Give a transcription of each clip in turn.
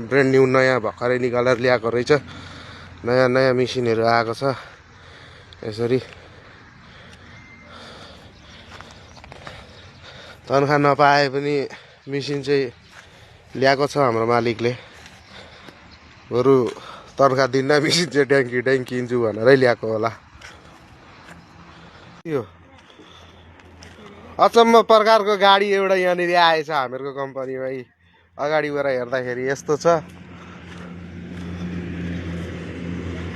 Brand new नयाँ भर्खरै निकालेर ल्याएको रहेछ। नयाँ नयाँ मेसिनहरू आएको छ। यसरी तनखा नपाए पनि मेसिन चाहिँ ल्याएको छ हाम्रो मालिकले। बरु तनखा दिन्न मेसिन चाहिँ ड्याङ्की किन्छु भनेरै ल्याएको होला। यो अचम्म प्रकारको गाडी एउटा यहाँनिर आएछ हामीहरूको कम्पनीमा। अगाडिबाट हेर्दाखेरि यस्तो छ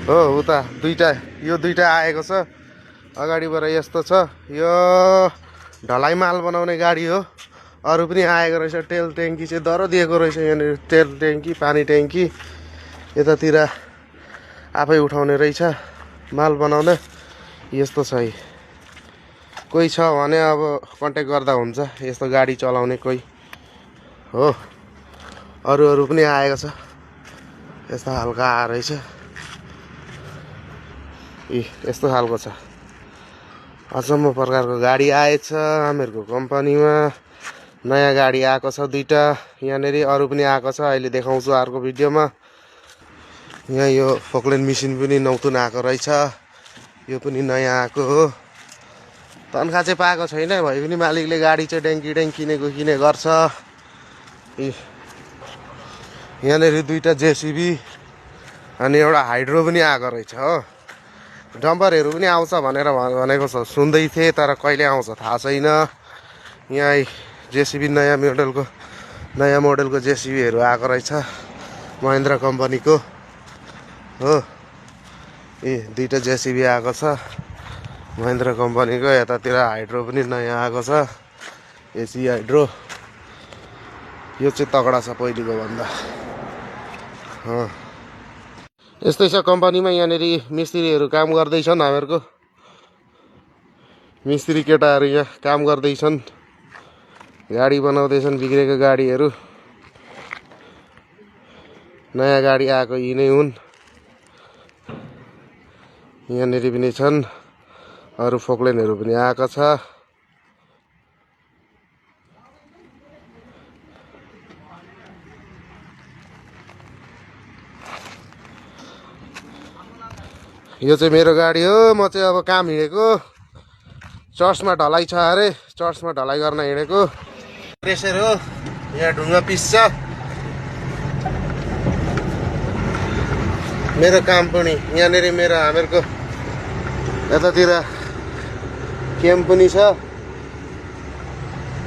हो, उता यो दुईटा आएको छ। अगाडिबाट यस्तो छ। यो ढलाई माल बनाउने गाडी हो। अरू पनि आएको रहेछ। तेल ट्याङ्की चाहिँ दह्रो दिएको रहेछ यहाँनिर। तेल ट्याङ्की, पानी ट्याङ्की। यतातिर आफै उठाउने रहेछ माल बनाउन। यस्तो छ। कोही छ भने अब कन्ट्याक्ट गर्दा हुन्छ, यस्तो गाडी चलाउने कोही हो। अरू पनि आएको छ। यस्तो खालको आएको रहेछ। यस्तो खालको छ। अचम्म प्रकारको गाडी आएछ हामीहरूको कम्पनीमा। नयाँ गाडी आएको छ दुईटा यहाँनिर। अरू पनि आएको छ, अहिले देखाउँछु अर्को भिडियोमा। यहाँ यो फोक्लेन मेसिन पनि नौतुन आएको रहेछ। यो पनि नयाँ आएको हो। तनखा चाहिँ पाएको छैन, भए पनि मालिकले गाडी चाहिँ किने गर्छ। यहाँनिर दुईटा जेसिबी अनि एउटा हाइड्रो पनि आएको रहेछ हो। डम्परहरू पनि आउँछ भनेको सुन्दै थिएँ, तर कहिले आउँछ थाहा छैन। यहाँ जेसिबी नयाँ मोडलको जेसिबीहरू आएको रहेछ महिन्द्रा कम्पनीको हो। दुईटा जेसिबी आएको छ महिन्द्रा कम्पनीको। यतातिर हाइड्रो पनि नयाँ आएको छ, एसी हाइड्रो। यो चाहिँ तगडा छ पहिलेको भन्दा। यस्तै छ कम्पनीमा। यहाँनिर मिस्त्रीहरू काम गर्दैछन्। हामीहरूको मिस्त्री केटाहरू यहाँ काम गर्दैछन्, गाडी बनाउँदैछन्। बिग्रेको गाडीहरू, नयाँ गाडी आएको यी नै हुन्। यहाँनिर पनि छन्। अरू फोक्लेनहरू पनि आएको छ। यो चाहिँ मेरो गाडी हो। म चाहिँ अब काम हिँडेको। चर्चमा ढलाइ छ अरे, चर्चमा ढलाइ गर्न हिँडेको। प्रेसर हो, यहाँ ढुङ्गा पिस्छ। मेरो काम पनि यहाँनिर हामीहरूको यतातिर क्याम्प पनि छ।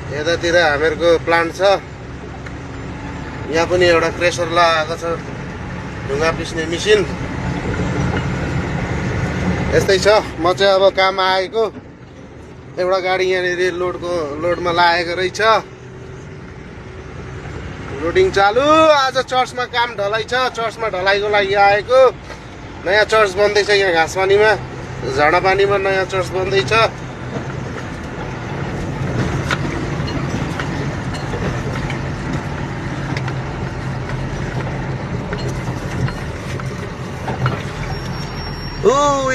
यतातिर हामीहरूको प्लान्ट छ। यहाँ पनि एउटा क्रेसर लगाएको छ, ढुङ्गा पिस्ने मेसिन। यस्तै छ। म चाहिँ अब काम आएको। एउटा गाडी यहाँनिर लोडमा लागेको रहेछ। लोडिङ चालु। आज चर्चमा काम ढलाइ छ। चर्चमा ढलाइको लागि आएको। नयाँ चर्च बन्दैछ यहाँ घाँसपानीमा, झाडापानीमा नयाँ चर्च बन्दैछ।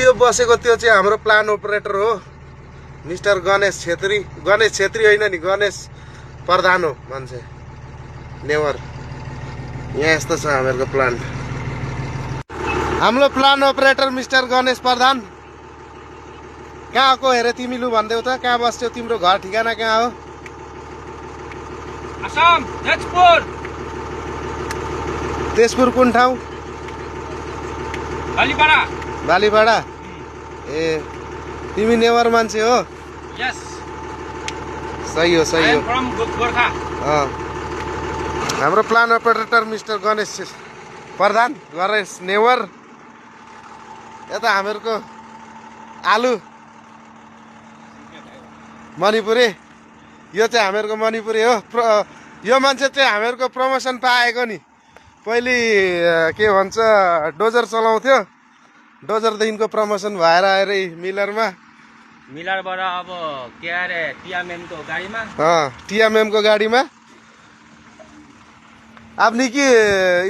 यो बसेको त्यो चाहिँ हाम्रो प्लान अपरेटर हो, मिस्टर गणेश छेत्री। गणेश छेत्री होइन नि, गणेश प्रधान हो मान्छे, नेवर। यहाँ यस्तो छ हामीहरूको प्लान्ट। हाम्रो प्लान अपरेटर मिस्टर गणेश प्रधान। कहाँको हेरे तिमी? लु भनिदेऊ त, कहाँ बस्थ्यौ? तिम्रो घर ठिकाना कहाँ हो? असम, तेजपुर। तेजपुर कुन ठाउँ? बालीपाडा। ए, तिमी नेवार मान्छे हो? यस। सही हो। फ्रम गोर्खा। हाम्रो प्लान अपरेटर मिस्टर गणेश प्रधान, गणेश नेवर। यता हामीहरूको आलु मणिपुरी। यो चाहिँ हामीहरूको मणिपुरी हो। यो मान्छे चाहिँ हामीहरूको प्रमोसन पाएको नि। पहिले के भन्छ, डोजर चलाउँथ्यो। डोजरदेखिको प्रमोसन भएर आएर मिलरमा। मिलरबाट अब के अरे टिएमएमको गाडीमा। टिएमएमको गाडीमा। आपनी की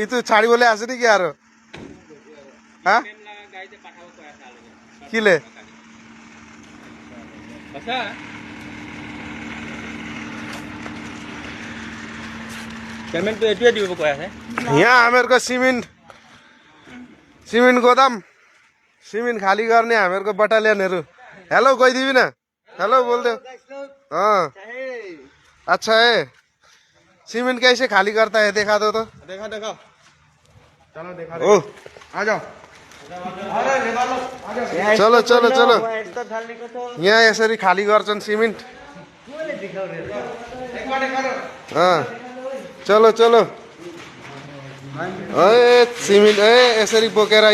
इतु छाडी बोले आसे नि क्या रो? किले? পেমেন্টটো এটোৱে দিব কৈ আছে यहाँ हामीहरूको सिमेन्ट गोदाम सिमेन्ट खाली गर्ने हामीहरूको बटालियनहरू हेलो गइदिबी न हेलो बोल्दे हाँ अच्छा है सीमेंट कैसे खाली करता है देखा दो तो देखा देखा चलो देखा ओ आ जाओ चलो चलो चलो यहाँ यसरी खाली गर्छन् सिमेन्ट हाँ चलो चलो सिमेन्ट यसरी बोकेर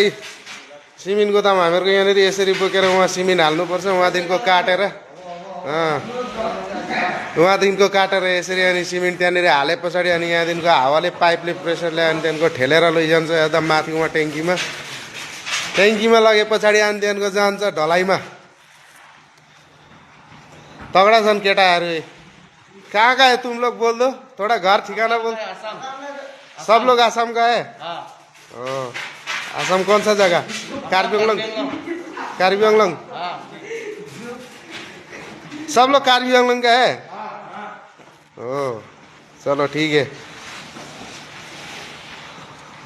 सिमेन्ट गोदाम हामीहरूको यहाँनिर यसरी बोकेर उहाँ सिमेन्ट हाल्नुपर्छ उहाँदेखिको काटेर उहाँदेखिको काटेर यसरी अनि सिमेन्ट त्यहाँनिर हाले पछाडि अनि यहाँदेखिको हावाले पाइपले प्रेसरले अनि त्यहाँदेखिको ठेलेर लैजान्छ एकदम माथि उहाँ ट्याङ्कीमा लगे पछाडि अनि त्यहाँदेखिको जान्छ ढलाइमा तगडा छन् केटाहरू कहाँ का है तुम लोग बोल दो थोड़ा घर ठिकाना बोल सब लोग आसाम का है आसाम कौन सा जगह कार्बी आंगलोंग सब लोग कार्बी आंगलोंग का है चलो ठीक है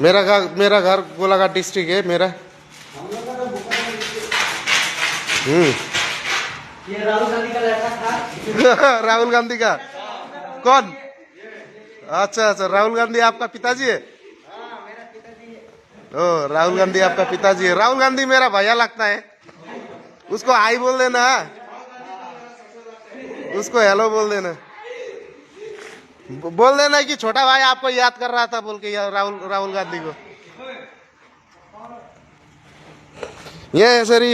मेरा घर गोलाघाट डिस्ट्रिक्ट है मेरा ये राहुल गांधी का लड़का था राहुल गांधी का कौन अच्छा अच्छा राहुल गांधी आपका पिताजी है ओ राहुल गांधी आपका पिताजी है राहुल गांधी मेरा भैया लगता है उसको हाई बोल देना उसको हेलो बोल देना बोल देना कि छोटा भाई आपको याद कर रहा था बोल के राहुल गांधी को यहाँ यसरी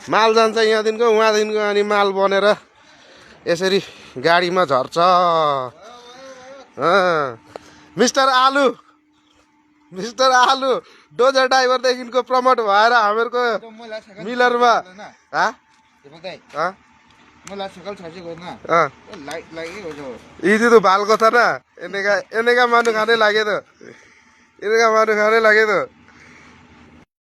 माल जान्छ यहाँदेखिको उहाँदेखिको अनि माल बनेर यसरी गाडीमा झर्छ मिस्टर आलु डोजर ड्राइभरदेखिको प्रमोट भएर हामीहरूको मिलरमा ಇದು ಬಾಲ್ಕೋತಾನ ಎನೆಗ ಮಾನು ಖಾನೆ ಲಾಗೆ तो